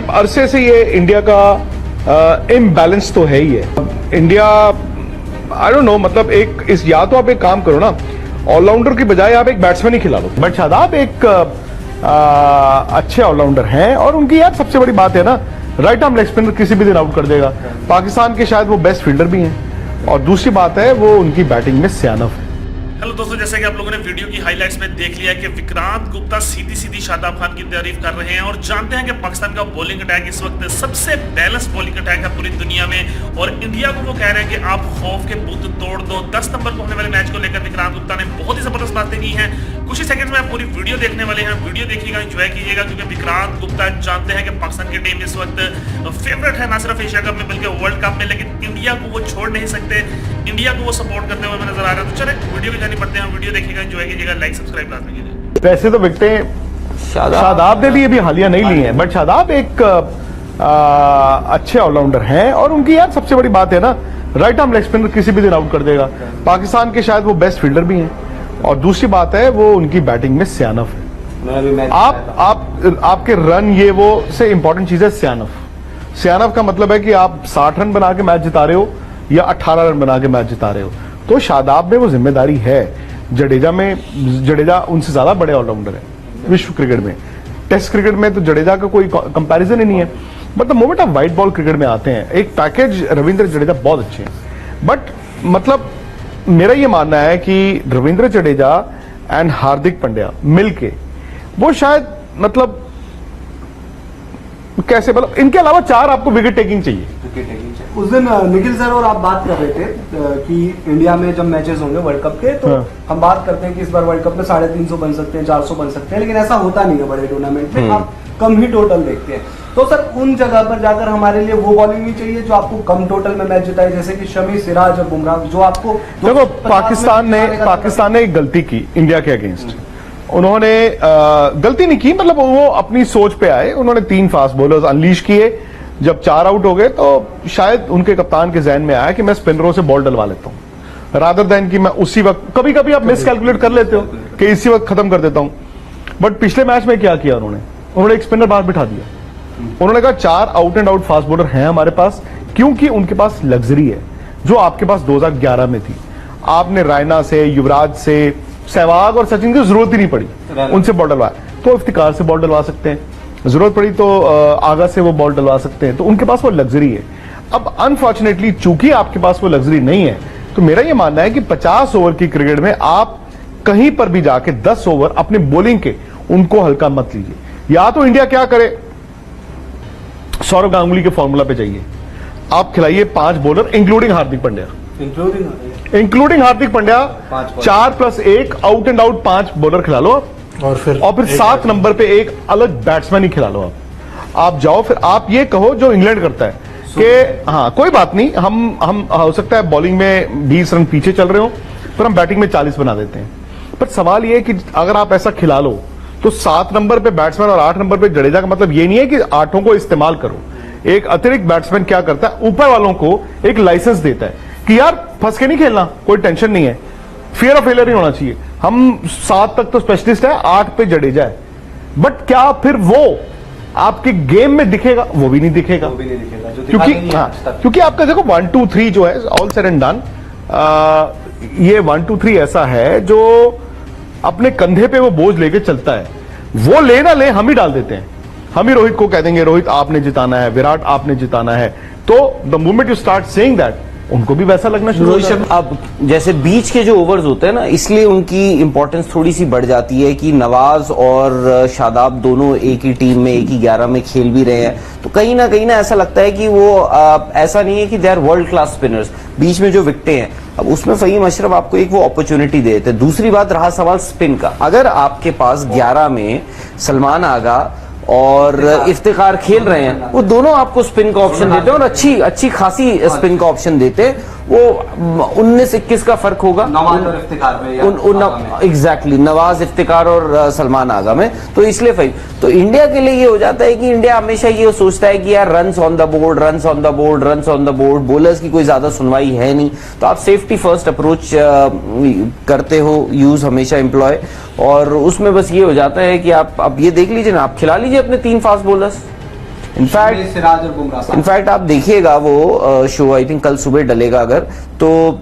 अरसे से ये इंडिया का इम्बैलेंस तो है ही है। इंडिया आई डोंट नो, मतलब या तो आप एक काम करो ना, ऑलराउंडर की बजाय आप एक बैट्समैन ही खिला लो। बट शादाब एक अच्छे ऑलराउंडर हैं और उनकी यार सबसे बड़ी बात है ना, राइट आर्म लेग स्पिनर किसी भी दिन आउट कर देगा। पाकिस्तान के शायद वो बेस्ट फील्डर भी हैं और दूसरी बात है वो उनकी बैटिंग में सियानफ है। हेलो दोस्तों, जैसे कि आप लोगों ने वीडियो की हाइलाइट्स में देख लिया कि विक्रांत गुप्ता सीधी सीधी शादाब खान की तारीफ कर रहे हैं और जानते हैं कि पाकिस्तान का बॉलिंग अटैक इस वक्त सबसे बैलेंस बॉलिंग अटैक है पूरी दुनिया में। और इंडिया को वो कह रहे हैं कि आप खौफ के बुत तोड़ दो। 10 नंबर को होने वाले मैच को लेकर विक्रांत गुप्ता ने बहुत ही जबरदस्त बातें की हैं। कुछ ही सेकंड में आप पूरी वीडियो देखने वाले हैं, वीडियो देखिएगा, एंजॉय कीजिएगा, क्योंकि विक्रांत गुप्ता जानते हैं कि पाकिस्तान की टीम इस वक्त फेवरेट है ना सिर्फ एशिया कप में बल्कि वर्ल्ड कप में, लेकिन इंडिया को वो छोड़ नहीं सकते, इंडिया को वो सपोर्ट करते हुए नजर आ रहे हैं। तो चले वीडियो की जानी पड़ते हैं, वीडियो देखिएगा, एंजॉय कीजिएगा, लाइक सब्सक्राइब लाजमी कीजिए। वैसे तो विकेटें शादाब ने भी अभी हालिया नहीं ली हैं, बट शादाब एक अच्छे ऑलराउंडर हैं और उनकी यार सबसे बड़ी बात है ना, राइट आर्म लेग स्पिनर किसी भी दिन आउट कर देगा। पाकिस्तान के शायद वो बेस्ट फील्डर भी हैं और दूसरी बात है वो उनकी बैटिंग में सियानफ है। आपके रन ये वो से इंपॉर्टेंट चीज है सियानफ का मतलब है कि आप 60 रन बना के मैच जिता रहे हो या 18 रन बना के मैच जिता रहे हो। तो शादाब में वो जिम्मेदारी है। जडेजा उनसे ज्यादा बड़े ऑलराउंडर है विश्व क्रिकेट में। टेस्ट क्रिकेट में तो जडेजा का कोई कंपैरिजन ही नहीं है। बट द मोमेंट आप व्हाइट बॉल क्रिकेट में आते हैं, एक पैकेज रविंद्र जडेजा बहुत अच्छे हैं। बट मतलब मेरा ये मानना है कि रविंद्र जडेजा एंड हार्दिक पांड्या मिलके वो शायद मतलब कैसे, मतलब इनके अलावा 4 आपको विकेट टेकिंग चाहिए। उस दिन निखिल सर और आप बात कर रहे थे कि इंडिया में जब मैचेस होंगे वर्ल्ड कप के तो हम बात करते हैं कि इस बार वर्ल्ड कप में 350 बन सकते हैं, 400 बन सकते हैं, लेकिन ऐसा होता नहीं है बड़े टूर्नामेंट में। आप कम ही टोटल देखते हैं। तो सर उन जगह पर जाकर हमारे लिए वो बॉलिंग भी चाहिए जो आपको कम टोटल में मैच जिताए, जैसे कि शमी, सिराज और बुमराह, जो आपको देखो पाकिस्तान ने एक गलती की इंडिया के अगेंस्ट। उन्होंने गलती नहीं की, मतलब वो अपनी सोच पे आए। उन्होंने 3 फास्ट बॉलर्स अनलीश किए। जब 4 आउट हो गए तो शायद उनके कप्तान के जहन में आया कि मैं स्पिनरों से बॉल डलवा लेता हूं रादर देन कि मैं उसी वक्त, कभी कभी आप मिस कैलकुलेट कर लेते हो कि इसी वक्त खत्म कर देता हूं। बट पिछले मैच में क्या किया उन्होंने एक स्पिनर बाहर बिठा दिया। उन्होंने कहा 4 out and out fast bowler हैं हमारे पास, क्योंकि उनके पास लग्जरी है जो आपके पास 2011 में थी। आपने रायना से, युवराज से, सहवाग और सचिन की जरूरत ही नहीं पड़ी उनसे बॉल डलवाया। तो इफ्तिकार से बॉल डलवा सकते हैं, जरूरत पड़ी तो आगा से वो बॉल डलवा सकते हैं। तो उनके पास वो लग्जरी है। अब अनफॉर्चुनेटली चूंकि आपके पास वो लग्जरी नहीं है, तो मेरा ये मानना है कि 50 ओवर की क्रिकेट में आप कहीं पर भी जाके 10 ओवर अपने बॉलिंग के उनको हल्का मत लीजिए। या तो इंडिया क्या करे, सौरव गांगुली के फॉर्मूला पे जाइए, आप खिलाइए 5 bowler including Hardik Pandya, including Hardik Pandya 4+1 out and out 5 bowler खिला लो और फिर 7 नंबर पे एक अलग बैट्समैन ही खिला लो। आप जाओ, फिर आप ये कहो जो इंग्लैंड करता है कि हाँ कोई बात नहीं, हम हो सकता है बॉलिंग में 20 रन पीछे चल रहे हो पर हम बैटिंग में 40 बना देते हैं। पर सवाल ये है कि अगर आप ऐसा खिला लो तो 7 नंबर पे बैट्समैन और 8 नंबर पे जडेजा का मतलब ये नहीं है कि 8 को इस्तेमाल करो। एक अतिरिक्त बैट्समैन क्या करता है, ऊपर वालों को एक लाइसेंस देता है कि यार फंस के नहीं खेलना, कोई टेंशन नहीं है, फियर ऑफ फेलियर नहीं होना चाहिए। हम 7 तक तो स्पेशलिस्ट है, 8 पे जडेजा है। बट क्या फिर वो आपके गेम में दिखेगा? वो भी नहीं दिखेगा, क्योंकि आपका देखो 1 2 3 जो है ऑल सेड एंड डन, ये 1 2 3 ऐसा है जो अपने कंधे पे वो बोझ लेके चलता है। वो ले ना ले, हम ही डाल देते हैं। हम ही रोहित को कह देंगे रोहित आपने जिताना है, विराट आपने जिताना है। तो the moment you start saying that, उनको भी वैसा लगना शुरू हो जाता है। अब जैसे बीच के जो ओवर्स होते हैं ना, इसलिए उनकी इंपॉर्टेंस थोड़ी सी बढ़ जाती है कि नवाज और शादाब दोनों एक ही टीम में, एक ही 11 में खेल भी रहे हैं। तो कहीं ना ऐसा लगता है कि वो ऐसा नहीं है कि they are world class spinners. बीच में जो विकेटें हैं, अब उसमें फहीम अशरफ आपको एक वो अपॉर्चुनिटी दे देते हैं। दूसरी बात रहा सवाल स्पिन का, अगर आपके पास 11 में सलमान आगा और इफ्तिकार खेल रहे हैं, वो दोनों आपको स्पिन का ऑप्शन देते हैं और अच्छी खासी स्पिन का ऑप्शन देते हैं। वो 19-21 का फर्क होगा नवाज और इफ्तिकार में, एग्जैक्टली नवाज, इफ्तिकार और सलमान आगा में। तो इसलिए भाई तो इंडिया के लिए ये हो जाता है कि इंडिया हमेशा ये सोचता है कि यार runs on the board, runs on the board, runs on the board, bowlers की कोई ज्यादा सुनवाई है नहीं। तो आप सेफ्टी फर्स्ट अप्रोच करते हो, यूज हमेशा एम्प्लॉय, और उसमें बस ये हो जाता है कि आप अब ये देख लीजिए ना, आप खिला लीजिए अपने 3 फास्ट बॉलर्स, इनफैक्ट सिराज और बुमराह इनफैक्ट आप देखिएगा वो शो आई थिंक कल सुबह डलेगा अगर, तो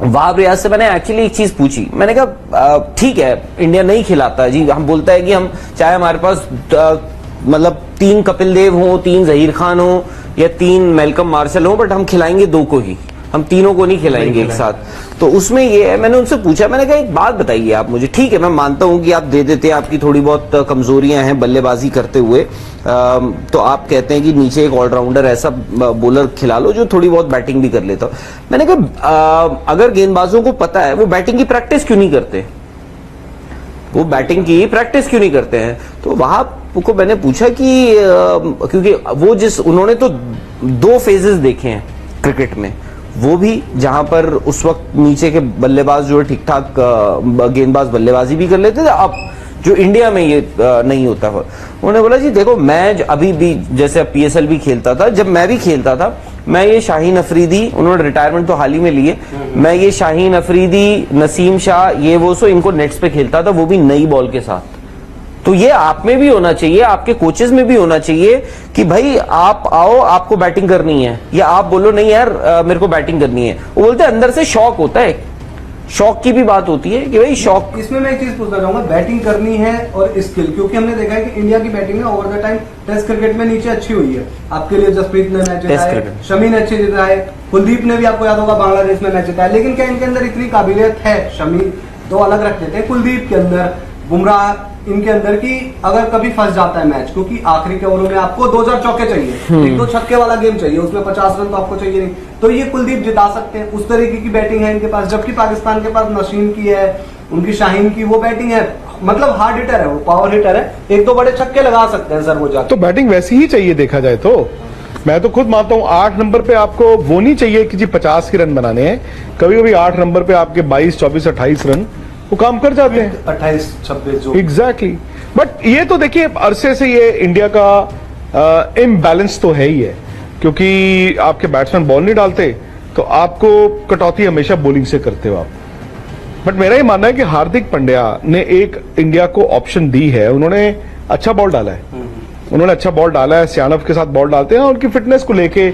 वहाब रियाज से मैंने एक्चुअली एक चीज पूछी। मैंने कहा ठीक है इंडिया नहीं खिलाता जी, हम बोलता है कि हम चाहे हमारे पास मतलब 3 कपिल देव हो, 3 जहीर खान हो या 3 मेलकम मार्शल हो, बट हम खिलाएंगे 2 को ही, हम तीनों को नहीं खिलाएंगे एक साथ। तो उसमें ये है, मैंने उनसे पूछा, मैंने कहा एक बात बताइए आप मुझे, ठीक है मैं मानता हूं कि आप दे देते हैं, आपकी थोड़ी बहुत कमजोरियां हैं बल्लेबाजी करते हुए, तो आप कहते हैं कि नीचे एक ऑलराउंडर ऐसा बॉलर खिला लो जो थोड़ी बहुत बैटिंग भी कर लेता हो। मैंने कहा अगर गेंदबाजों को पता है वो बैटिंग की प्रैक्टिस क्यों नहीं करते, वो बैटिंग की प्रैक्टिस क्यों नहीं करते हैं? तो वहां को मैंने पूछा कि क्योंकि वो उन्होंने तो 2 फेजेस देखे हैं क्रिकेट में, वो भी जहां पर उस वक्त नीचे के बल्लेबाज जो है ठीक ठाक गेंदबाज बल्लेबाजी भी कर लेते थे, अब जो इंडिया में ये नहीं होता है। उन्होंने बोला जी देखो मैं अभी भी जैसे अब PSL भी खेलता था, जब मैं भी खेलता था, मैं ये शाहीन अफरीदी, उन्होंने रिटायरमेंट तो हाल ही में लिए, मैं ये शाहीन अफरीदी, नसीम शाह, ये वो सो इनको नेट्स पे खेलता था, वो भी नई बॉल के साथ। तो ये आप में भी होना चाहिए, आपके कोचेस में भी होना चाहिए कि भाई आप आओ, आपको बैटिंग करनी है, या आप बोलो नहीं यार मेरे को बैटिंग करनी है। वो बोलते हैं अंदर से शौक होता है, शौक की भी बात होती है कि भाई शौक। इसमें मैं एक चीज पूछना चाहूंगा, बैटिंग करनी है और स्किल, क्योंकि हमने देखा है कि इंडिया की बैटिंग में over the time test cricket में नीचे अच्छी हुई है। आपके लिए जसप्रीत ने मैच जिताया, शमी ने अच्छे जिताए, कुलदीप ने भी आपको याद होगा बांग्लादेश में मैच जिताया, लेकिन क्या इनके अंदर इतनी काबिलियत है? शमी तो अलग रख देते हैं, कुलदीप के अंदर, बुमराह इनके अंदर की अगर कभी फंस जाता है मैच, क्योंकि आखिरी के ओवरों में आपको 2-4 चौके चाहिए, एक 2 छक्के वाला गेम चाहिए, उसमें 50 रन तो आपको चाहिए नहीं, तो ये कुलदीप जिता सकते हैं। उस तरीके की बैटिंग है इनके पास, जबकि पाकिस्तान के पास नसीम की है, उनकी शाहीन की वो बैटिंग है, मतलब हार्ड हिटर है, वो पावर हिटर है, 1-2 बड़े छक्के लगा सकते हैं सर वो जाके। तो बैटिंग वैसी ही चाहिए देखा जाए तो। मैं तो खुद मानता हूं 8 नंबर पे आपको वो नहीं चाहिए कि जी 50 के रन बनाने हैं, कभी कभी 8 नंबर पे आपके 22, 24, 28 रन वो काम कर जाते हैं, 28, 26 जो एग्जैक्टली। बट ये तो देखिए अरसे से ये इंडिया का इम्बैलेंस तो है ही है, क्योंकि आपके बैट्समैन बॉल नहीं डालते तो आपको कटौती हमेशा बॉलिंग से करते हो आप। बट मेरा ये मानना है कि हार्दिक पांड्या ने एक इंडिया को ऑप्शन दी है, उन्होंने अच्छा बॉल डाला है, उन्होंने अच्छा बॉल डाला है, सियानव के साथ बॉल डालते हैं, उनकी फिटनेस को लेके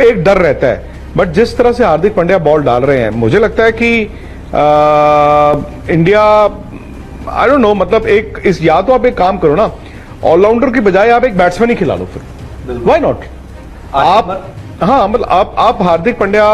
एक डर रहता है। बट जिस तरह से हार्दिक पांड्या बॉल डाल रहे हैं, मुझे लगता है कि इंडिया आई डोंट नो, मतलब एक इस या तो आप एक काम करो ना, ऑलराउंडर की बजाय आप एक बैट्समैन ही खिला लो, फिर व्हाई नॉट। आप हाँ मतलब आप हार्दिक पांड्या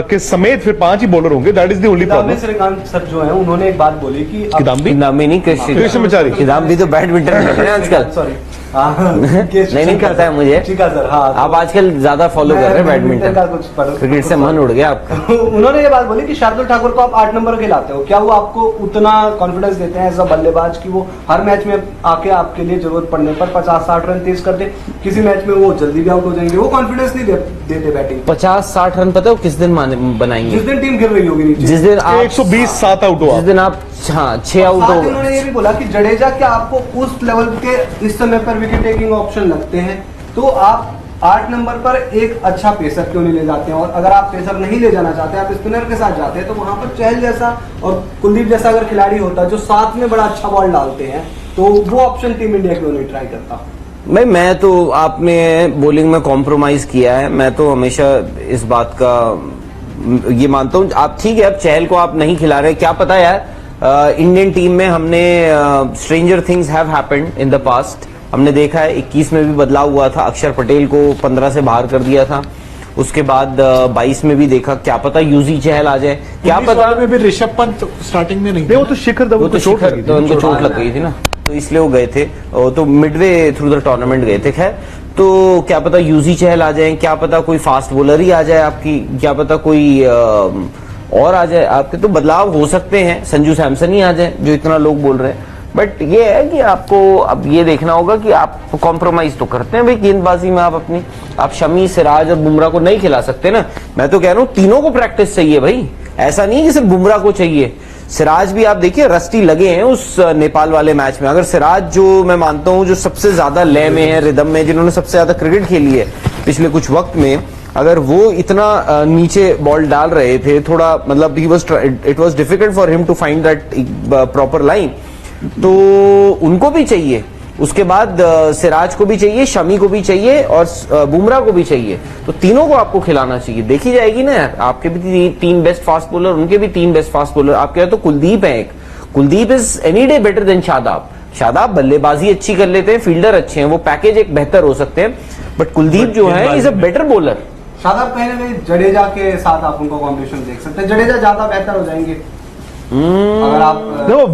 के समेत फिर 5 ही बॉलर होंगे, that is the only problem. Srikanth sir जो है उन्होंने एक बात बोली कि किदाम्बी नहीं कृष्णमचारी, किदाम्बी तो बैडमिंटन खेल रहे हैं आजकल। सॉरी नहीं करता है मुझे, ठीक है सर। हाँ आप आजकल ज्यादा फॉलो कर रहे हैं बैडमिंटन का कुछ क्रिकेट से मन उड़ गया आपका। उन्होंने ये बात बोली कि शार्दुल ठाकुर को आप 8 नंबर खिलाते हो, क्या वो आपको उतना कॉन्फिडेंस देते हैं एज अ बल्लेबाज कि वो हर मैच में आके आपके लिए जरूरत पड़ने पर 50-60 रन तेज कर दे, किसी मैच में वो जल्दी भी आउट हो जाएंगे, वो कॉन्फिडेंस नहीं देते बैटिंग। 50-60 रन पता है किस दिन बनाएंगे? जिस दिन टीम गिर रही होगी नीचे, जिस दिन आप 120 7 आउट हुआ, जिस दिन आप 6 आउट हो। उन्होंने ये भी बोला कि जडेजा क्या आपको उस लेवल के इस समय पर विकेट टेकिंग ऑप्शन लगते हैं, तो आप 8 नंबर पर एक अच्छा पेसर क्यों नहीं ले जाते हैं, और अगर आप पेसर नहीं ले जाना चाहते, आप स्पिनर के साथ जाते हैं, तो वहां पर चहल जैसा और कुलदीप जैसा अगर खिलाड़ी होता जो साथ में बड़ा अच्छा बॉल डालते हैं, तो वो ऑप्शन टीम इंडिया क्यों नहीं ट्राई करता? मैं तो आपने बॉलिंग में कॉम्प्रोमाइज किया है, मैं तो हमेशा इस बात का ये मानता हूं। आप ठीक है, अब चहल को आप नहीं खिला रहे, क्या पता यार इंडियन टीम में हमने stranger things have happened in the past, हमने देखा है 21 में भी बदलाव हुआ था, अक्षर पटेल को 15 से बाहर कर दिया था, उसके बाद 22 में भी देखा, क्या पता यूजी चहल आ जाए, क्या पता में भी ऋषभ पंत स्टार्टिंग में नहीं, वो तो शिखर धवन को चोट लगी थी, उनको चोट लग गई थी ना, तो इसलिए वो गए थे, तो मिडवे थ्रू द टूर्नामेंट गए थे। खैर, तो क्या पता यूजी चहल आ जाए, क्या पता कोई फास्ट बॉलर ही आ जाए आपकी, क्या पता कोई और आ जाए आपके, तो बदलाव हो सकते हैं, संजू सैमसन ही आ जाए जो इतना लोग बोल रहे हैं। बट ये है कि आपको अब ये देखना होगा कि आप कॉम्प्रोमाइज तो करते हैं भाई गेंदबाजी में, आप शमी, सिराज और बुमराह को नहीं खिला सकते ना। मैं तो कह रहा हूँ तीनों को प्रैक्टिस चाहिए भाई, ऐसा नहीं कि सिर्फ बुमराह को चाहिए। सिराज भी आप देखिए रस्टी लगे हैं उस नेपाल वाले मैच में। अगर सिराज, जो मैं मानता हूं जो सबसे ज्यादा लय में है, रिदम में, जिन्होंने सबसे ज्यादा क्रिकेट खेली है पिछले कुछ वक्त में, अगर वो इतना नीचे बॉल डाल रहे थे, थोड़ा मतलब it was difficult for him to find that proper line, तो उनको भी चाहिए उसके बाद सिराज को भी चाहिए, शमी को भी चाहिए और बुमराह को भी चाहिए, तो तीनों को आपको खिलाना चाहिए। देखी जाएगी ना यार, आपके भी तीन बेस्ट फास्ट बॉलर, उनके भी तीन बेस्ट फास्ट बॉलर। आपके तो कुलदीप है एक, Kuldeep is any day better than Shadab. Shadab बल्लेबाजी अच्छी कर लेते हैं, फील्डर अच्छे हैं, वो पैकेज एक बेहतर हो सकते हैं, बट कुलदीप जो है is a better bowler. Shadab कहीं ना कहीं जडेजा के साथ आप उनको कॉम्बिनेशन देख सकते हैं, जडेजा ज्यादा बेहतर हो जाएंगे अगर आप देखो